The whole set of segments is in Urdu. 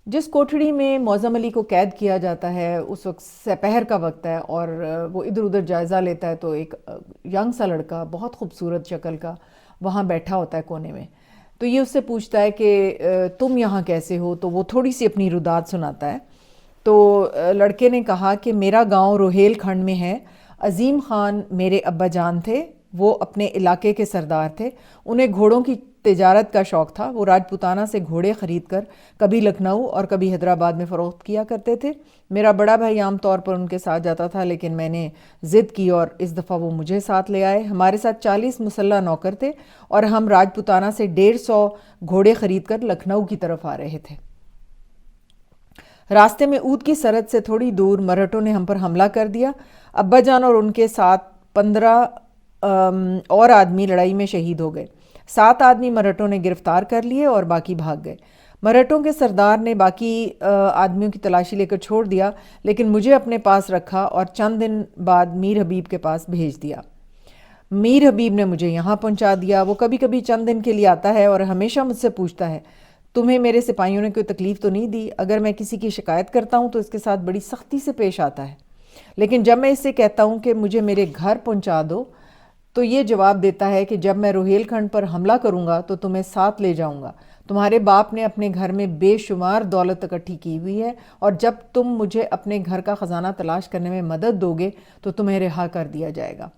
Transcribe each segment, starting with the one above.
جس کوٹھڑی میں معظم علی کو قید کیا جاتا ہے اس وقت سپہر کا وقت ہے، اور وہ ادھر ادھر جائزہ لیتا ہے تو ایک ینگ سا لڑکا بہت خوبصورت شکل کا وہاں بیٹھا ہوتا ہے کونے میں. تو یہ اس سے پوچھتا ہے کہ تم یہاں کیسے ہو؟ تو وہ تھوڑی سی اپنی روداد سناتا ہے. تو لڑکے نے کہا کہ میرا گاؤں روہیل کھنڈ میں ہے، عظیم خان میرے ابا جان تھے، وہ اپنے علاقے کے سردار تھے، انہیں گھوڑوں کی تجارت کا شوق تھا، وہ راجپوتانہ سے گھوڑے خرید کر کبھی لکھنؤ اور کبھی حیدرآباد میں فروخت کیا کرتے تھے. میرا بڑا بھائی عام طور پر ان کے ساتھ جاتا تھا، لیکن میں نے ضد کی اور اس دفعہ وہ مجھے ساتھ لے آئے. ہمارے ساتھ 40 مسلح نوکر تھے اور ہم راجپوتانہ سے 150 گھوڑے خرید کر لکھنؤ کی طرف آ رہے تھے. راستے میں اود کی سرحد سے تھوڑی دور مرہٹوں نے ہم پر حملہ کر دیا. ابا جان اور ان کے ساتھ 15 اور آدمی لڑائی میں شہید ہو گئے. 7 آدمی مرہٹوں نے گرفتار کر لیے اور باقی بھاگ گئے. مرہٹوں کے سردار نے باقی آدمیوں کی تلاشی لے کر چھوڑ دیا، لیکن مجھے اپنے پاس رکھا اور چند دن بعد میر حبیب کے پاس بھیج دیا. میر حبیب نے مجھے یہاں پہنچا دیا. وہ کبھی کبھی چند دن کے لیے آتا ہے اور ہمیشہ مجھ سے پوچھتا ہے تمہیں میرے سپاہیوں نے کوئی تکلیف تو نہیں دی؟ اگر میں کسی کی شکایت کرتا ہوں تو اس کے ساتھ بڑی سختی سے پیش آتا ہے، لیکن جب میں اس سے کہتا ہوں کہ مجھے میرے گھر پہنچا دو تو یہ جواب دیتا ہے کہ جب میں روہیل کھنڈ پر حملہ کروں گا تو تمہیں ساتھ لے جاؤں گا. تمہارے باپ نے اپنے گھر میں بے شمار دولت اکٹھی کی ہوئی ہے، اور جب تم مجھے اپنے گھر کا خزانہ تلاش کرنے میں مدد دو گے تو تمہیں رہا کر دیا جائے گا.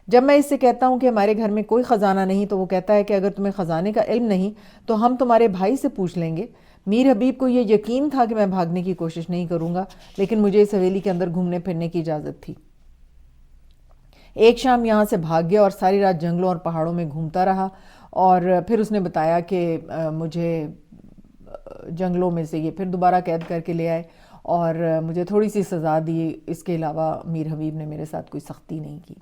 جب میں اس سے کہتا ہوں کہ ہمارے گھر میں کوئی خزانہ نہیں تو وہ کہتا ہے کہ اگر تمہیں خزانے کا علم نہیں تو ہم تمہارے بھائی سے پوچھ لیں گے. میر حبیب کو یہ یقین تھا کہ میں بھاگنے کی کوشش نہیں کروں گا، لیکن مجھے اس حویلی کے اندر گھومنے پھرنے کی اجازت تھی. ایک شام یہاں سے بھاگ گیا اور ساری رات جنگلوں اور پہاڑوں میں گھومتا رہا، اور پھر اس نے بتایا کہ مجھے جنگلوں میں سے یہ پھر دوبارہ قید کر کے لے آئے اور مجھے تھوڑی سی سزا دی. اس کے علاوہ میر حبیب نے میرے ساتھ کوئی سختی نہیں کی.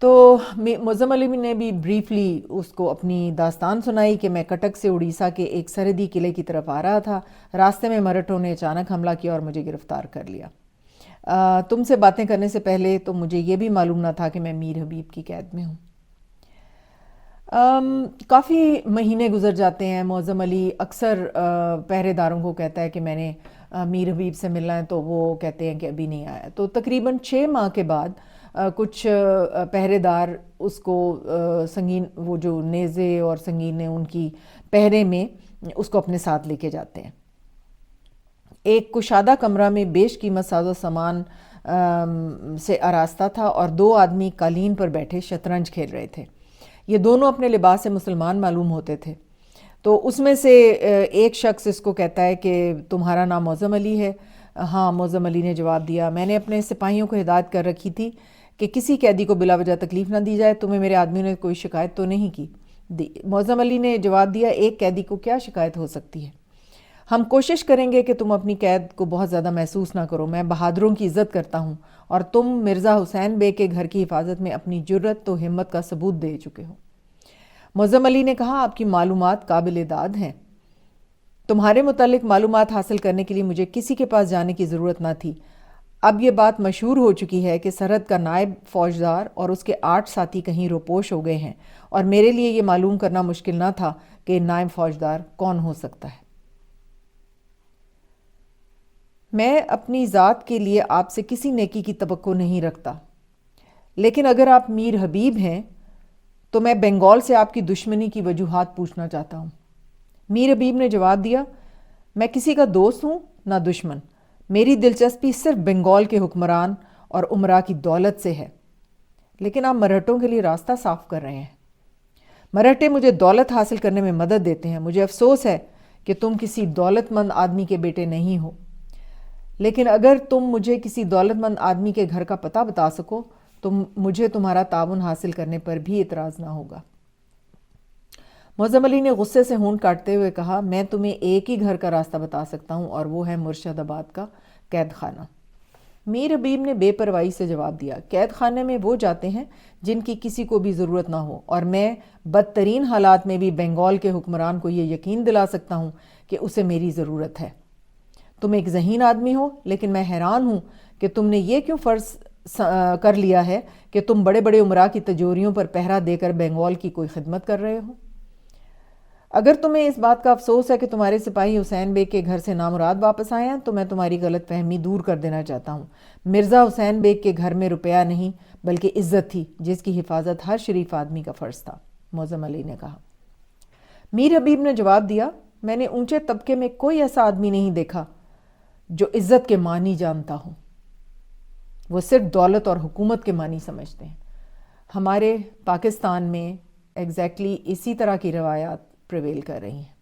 تو معظم علی نے بھی بریفلی اس کو اپنی داستان سنائی کہ میں کٹک سے اڑیسہ کے ایک سرحدی قلعے کی طرف آ رہا تھا. راستے میں مرہٹوں نے اچانک حملہ کیا اور مجھے گرفتار کر لیا. تم سے باتیں کرنے سے پہلے تو مجھے یہ بھی معلوم نہ تھا کہ میں میر حبیب کی قید میں ہوں. کافی مہینے گزر جاتے ہیں. معظم علی اکثر پہرے داروں کو کہتا ہے کہ میں نے میر حبیب سے ملنا ہے، تو وہ کہتے ہیں کہ ابھی نہیں آیا. تو تقریباً 6 ماہ کے بعد کچھ پہرے دار اس کو سنگین، وہ جو نیزے اور سنگین ان کی پہرے میں اس کو اپنے ساتھ لے کے جاتے ہیں. ایک کشادہ کمرہ میں بیش قیمت ساز و سامان سے آراستہ تھا اور 2 آدمی قالین پر بیٹھے شطرنج کھیل رہے تھے. یہ دونوں اپنے لباس سے مسلمان معلوم ہوتے تھے. تو اس میں سے ایک شخص اس کو کہتا ہے کہ تمہارا نام معظم علی ہے؟ ہاں، معظم علی نے جواب دیا. میں نے اپنے سپاہیوں کو ہدایت کر رکھی تھی کہ کسی قیدی کو بلا وجہ تکلیف نہ دی جائے. تمہیں میرے آدمیوں نے کوئی شکایت تو نہیں کی؟ معظم علی نے جواب دیا ایک قیدی کو کیا شکایت ہو سکتی ہے؟ ہم کوشش کریں گے کہ تم اپنی قید کو بہت زیادہ محسوس نہ کرو. میں بہادروں کی عزت کرتا ہوں اور تم مرزا حسین بے کے گھر کی حفاظت میں اپنی جرت و ہمت کا ثبوت دے چکے ہو. معظم علی نے کہا آپ کی معلومات قابل داد ہیں. تمہارے متعلق معلومات حاصل کرنے کے لیے مجھے کسی کے پاس جانے کی ضرورت نہ تھی. اب یہ بات مشہور ہو چکی ہے کہ سرحد کا نائب فوجدار اور اس کے 8 ساتھی کہیں روپوش ہو گئے ہیں، اور میرے لیے یہ معلوم کرنا مشکل نہ تھا کہ نائب فوجدار کون ہو سکتا ہے. میں اپنی ذات کے لیے آپ سے کسی نیکی کی توقع نہیں رکھتا، لیکن اگر آپ میر حبیب ہیں تو میں بنگال سے آپ کی دشمنی کی وجوہات پوچھنا چاہتا ہوں. میر حبیب نے جواب دیا میں کسی کا دوست ہوں نہ دشمن. میری دلچسپی صرف بنگال کے حکمران اور امراء کی دولت سے ہے. لیکن آپ مرہٹوں کے لیے راستہ صاف کر رہے ہیں. مرہٹے مجھے دولت حاصل کرنے میں مدد دیتے ہیں. مجھے افسوس ہے کہ تم کسی دولت مند آدمی کے بیٹے نہیں ہو، لیکن اگر تم مجھے کسی دولت مند آدمی کے گھر کا پتہ بتا سکو تو مجھے تمہارا تعاون حاصل کرنے پر بھی اعتراض نہ ہوگا. معظم علی نے غصے سے ہونٹ کاٹتے ہوئے کہا میں تمہیں ایک ہی گھر کا راستہ بتا سکتا ہوں اور وہ ہے مرشد آباد کا قید خانہ. میر حبیب نے بے پرواہی سے جواب دیا قید خانے میں وہ جاتے ہیں جن کی کسی کو بھی ضرورت نہ ہو، اور میں بدترین حالات میں بھی بنگال کے حکمران کو یہ یقین دلا سکتا ہوں کہ اسے میری ضرورت ہے. تم ایک ذہین آدمی ہو، لیکن میں حیران ہوں کہ تم نے یہ کیوں فرض کر لیا ہے کہ تم بڑے بڑے امراء کی تجوریوں پر پہرا دے کر بنگال کی کوئی خدمت کر رہے ہو. اگر تمہیں اس بات کا افسوس ہے کہ تمہارے سپاہی حسین بیگ کے گھر سے نامراد واپس آئے ہیں تو میں تمہاری غلط فہمی دور کر دینا چاہتا ہوں۔ مرزا حسین بیگ کے گھر میں روپیہ نہیں بلکہ عزت تھی جس کی حفاظت ہر شریف آدمی کا فرض تھا، معظم علی نے کہا۔ میر حبیب نے جواب دیا، میں نے اونچے طبقے میں کوئی ایسا آدمی نہیں دیکھا جو عزت کے معنی جانتا ہو، وہ صرف دولت اور حکومت کے معنی سمجھتے ہیں۔ ہمارے پاکستان میں ایگزیکٹلی اسی طرح کی روایات پریویل کر رہی ہیں۔